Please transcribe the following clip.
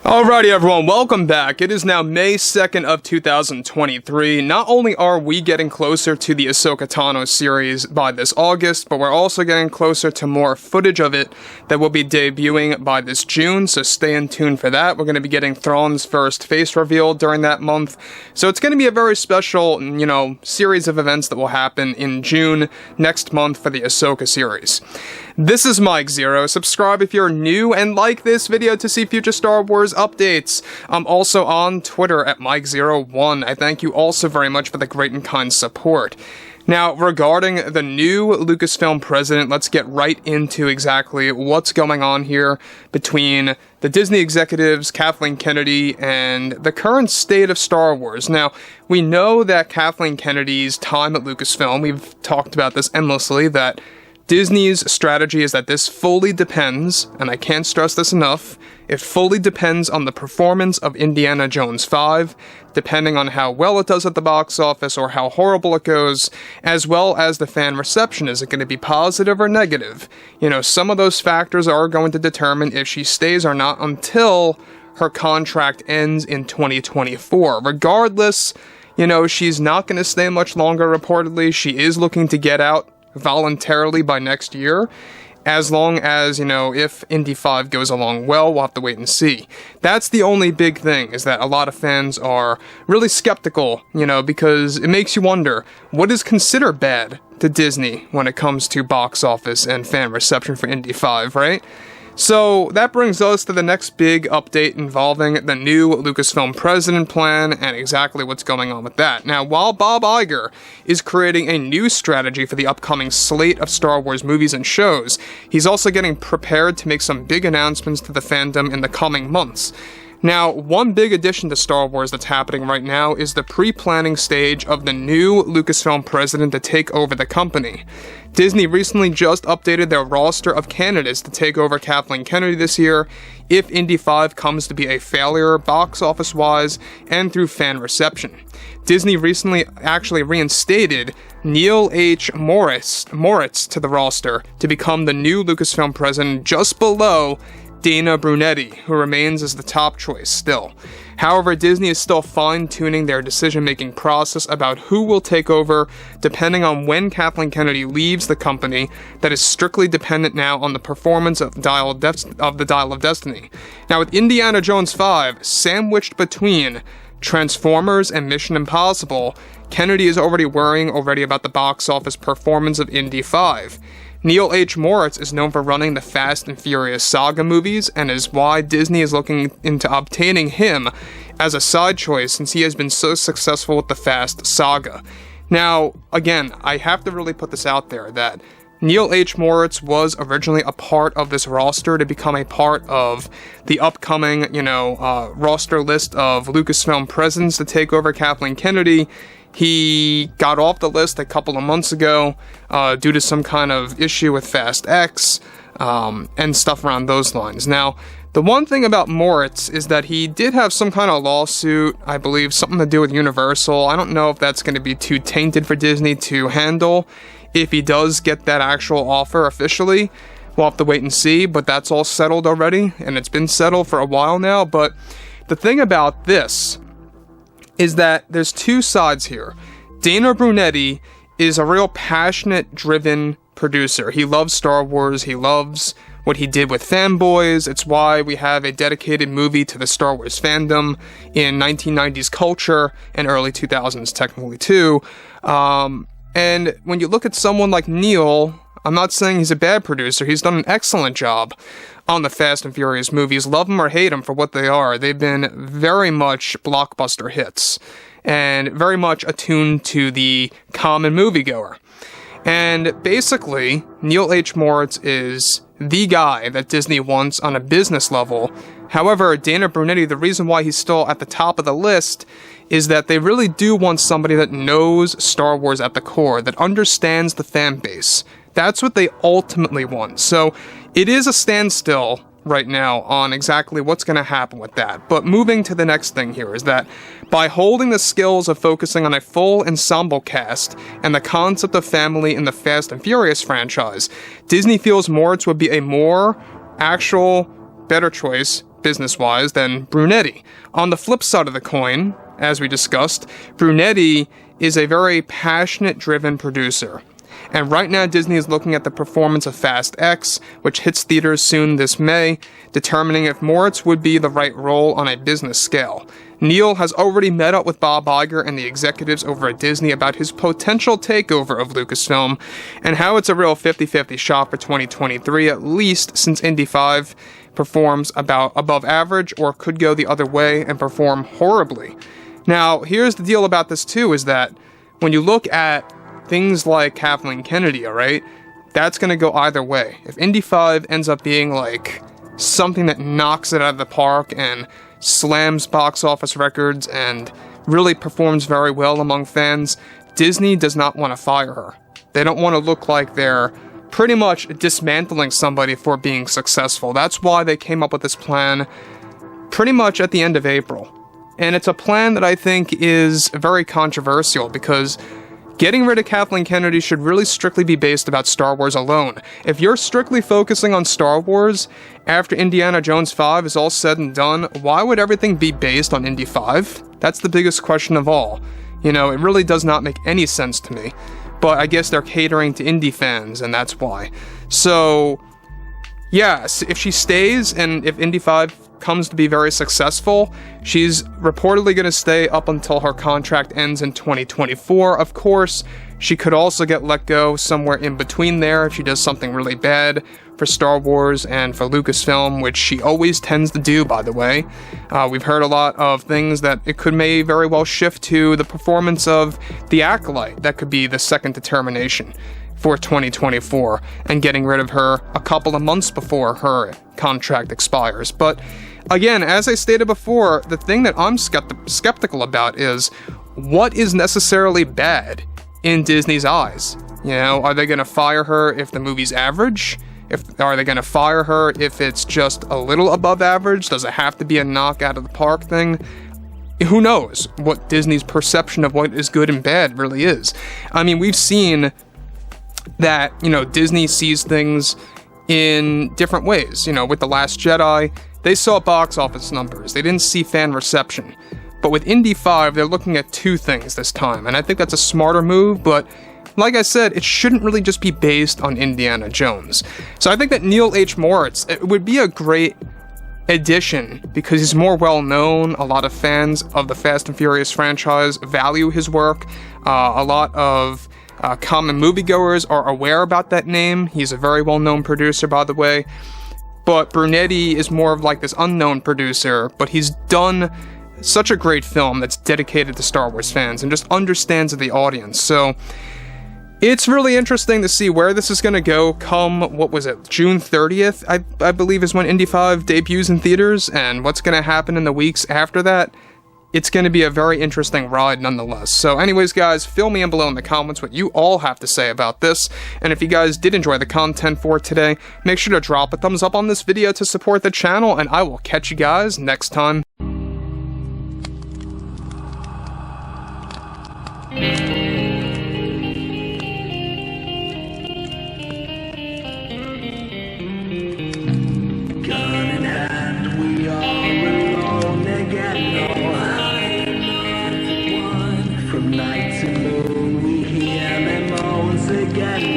Alrighty everyone, welcome back. It is now May 2nd of 2023. Not only are we getting closer to the Ahsoka Tano series by this August, but we're also getting closer to more footage of it that will be debuting by this June, so stay in tune for that. We're going to be getting Thrawn's first face reveal during that month, so it's going to be a very special, series of events that will happen in June next month for the Ahsoka series. This is Mike Zero. Subscribe if you're new and like this video to see future Star Wars updates. I'm also on Twitter at Mike01. I thank you also very much for the great and kind support. Now, regarding the new Lucasfilm president, let's get right into exactly what's going on here between the Disney executives, Kathleen Kennedy, and the current state of Star Wars. Now, we know that Kathleen Kennedy's time at Lucasfilm, we've talked about this endlessly, that Disney's strategy is that this fully depends, and I can't stress this enough, it fully depends on the performance of Indiana Jones 5, depending on how well it does at the box office or how horrible it goes, as well as the fan reception. Is it going to be positive or negative? Some of those factors are going to determine if she stays or not until her contract ends in 2024. Regardless, she's not going to stay much longer reportedly. She is looking to get out voluntarily by next year, as long as, if Indy 5 goes along well, we'll have to wait and see. That's the only big thing, is that a lot of fans are really skeptical, because it makes you wonder, what is considered bad to Disney when it comes to box office and fan reception for Indy 5, right? So that brings us to the next big update involving the new Lucasfilm president plan and exactly what's going on with that. Now, while Bob Iger is creating a new strategy for the upcoming slate of Star Wars movies and shows, he's also getting prepared to make some big announcements to the fandom in the coming months. Now, one big addition to Star Wars that's happening right now is the pre-planning stage of the new Lucasfilm president to take over the company. Disney recently just updated their roster of candidates to take over Kathleen Kennedy this year, if Indy 5 comes to be a failure box office-wise and through fan reception. Disney recently actually reinstated Neil H. Moritz to the roster to become the new Lucasfilm president, just below Dana Brunetti, who remains as the top choice still. However, Disney is still fine-tuning their decision-making process about who will take over, depending on when Kathleen Kennedy leaves the company. That is strictly dependent now on the performance of the Dial of Destiny. Now, with Indiana Jones 5 sandwiched between Transformers and Mission Impossible, Kennedy is already worrying about the box office performance of Indy 5. Neil H. Moritz is known for running the Fast and Furious SAGA movies, and is why Disney is looking into obtaining him as a side choice since he has been so successful with the Fast saga. Now, again, I have to really put this out there that Neil H. Moritz was originally a part of this roster to become a part of the upcoming, roster list of Lucasfilm presidents to take over Kathleen Kennedy. He got off the list a couple of months ago due to some kind of issue with Fast X and stuff around those lines. Now, the one thing about Moritz is that he did have some kind of lawsuit, I believe, something to do with Universal. I don't know if that's going to be too tainted for Disney to handle if he does get that actual offer officially. We'll have to wait and see, but that's all settled already, and it's been settled for a while now. But the thing about this is that there's two sides here. Dana Brunetti is a real passionate, driven producer. He loves Star Wars. He loves what he did with Fanboys. It's why we have a dedicated movie to the Star Wars fandom in 1990s culture and early 2000s technically too. And when you look at someone like Neil, I'm not saying he's a bad producer. He's done an excellent job on the Fast and Furious movies. Love them or hate them for what they are. They've been very much blockbuster hits and very much attuned to the common moviegoer. And basically, Neil H. Moritz is the guy that Disney wants on a business level. However, Dana Brunetti, the reason why he's still at the top of the list is that they really do want somebody that knows Star Wars at the core, that understands the fan base. That's what they ultimately want. So it is a standstill right now on exactly what's going to happen with that. But moving to the next thing here is that by holding the skills of focusing on a full ensemble cast and the concept of family in the Fast and Furious franchise, Disney feels Moritz would be a more actual, better choice business-wise, than Brunetti. On the flip side of the coin, as we discussed, Brunetti is a very passionate, driven producer. And right now, Disney is looking at the performance of Fast X, which hits theaters soon this May, determining if Moritz would be the right role on a business scale. Neil has already met up with Bob Iger and the executives over at Disney about his potential takeover of Lucasfilm, and how it's a real 50-50 shot for 2023, at least since Indy 5 performs about above average, or could go the other way and perform horribly. Now, here's the deal about this too, is that when you look at things like Kathleen Kennedy, alright, that's going to go either way. If Indy 5 ends up being like something that knocks it out of the park and slams box office records and really performs very well among fans, Disney does not want to fire her. They don't want to look like they're pretty much dismantling somebody for being successful. That's why they came up with this plan pretty much at the end of April. And it's a plan that I think is very controversial, because getting rid of Kathleen Kennedy should really strictly be based about Star Wars alone. If you're strictly focusing on Star Wars after Indiana Jones 5 is all said and done, why would everything be based on Indy 5? That's the biggest question of all. You know, it really does not make any sense to me. But I guess they're catering to Indy fans, and that's why. So, yeah, if she stays, and if Indy 5 comes to be very successful, she's reportedly going to stay up until her contract ends in 2024. Of course, she could also get let go somewhere in between there if she does something really bad for Star Wars and for Lucasfilm, which she always tends to do, by the way. We've heard a lot of things that it may very well shift to the performance of The Acolyte. That could be the second determination for 2024, and getting rid of her a couple of months before her contract expires. But again, as I stated before, the thing that I'm skeptical about is what is necessarily bad in Disney's eyes. You know, are they going to fire her if the movie's average? Are they going to fire her if it's just a little above average? Does it have to be a knock out of the park thing? Who knows what Disney's perception of what is good and bad really is. I mean, we've seen that, you know, Disney sees things in different ways. You know, with The Last Jedi, they saw box office numbers. They didn't see fan reception. But with Indy 5, they're looking at two things this time, and I think that's a smarter move, but like I said, it shouldn't really just be based on Indiana Jones. So I think that Neil H. Moritz, it would be a great addition because he's more well-known. A lot of fans of the Fast and Furious franchise value his work. A lot of common moviegoers are aware about that name. He's a very well-known producer, by the way. But Brunetti is more of like this unknown producer, but he's done such a great film that's dedicated to Star Wars fans and just understands the audience. So it's really interesting to see where this is going to go come, what was it, June 30th, I believe is when Indy 5 debuts in theaters, and what's going to happen in the weeks after that. It's going to be a very interesting ride nonetheless. So anyways, guys, fill me in below in the comments what you all have to say about this. And if you guys did enjoy the content for today, make sure to drop a thumbs up on this video to support the channel, and I will catch you guys next time. Night to moon, we hear them moans again.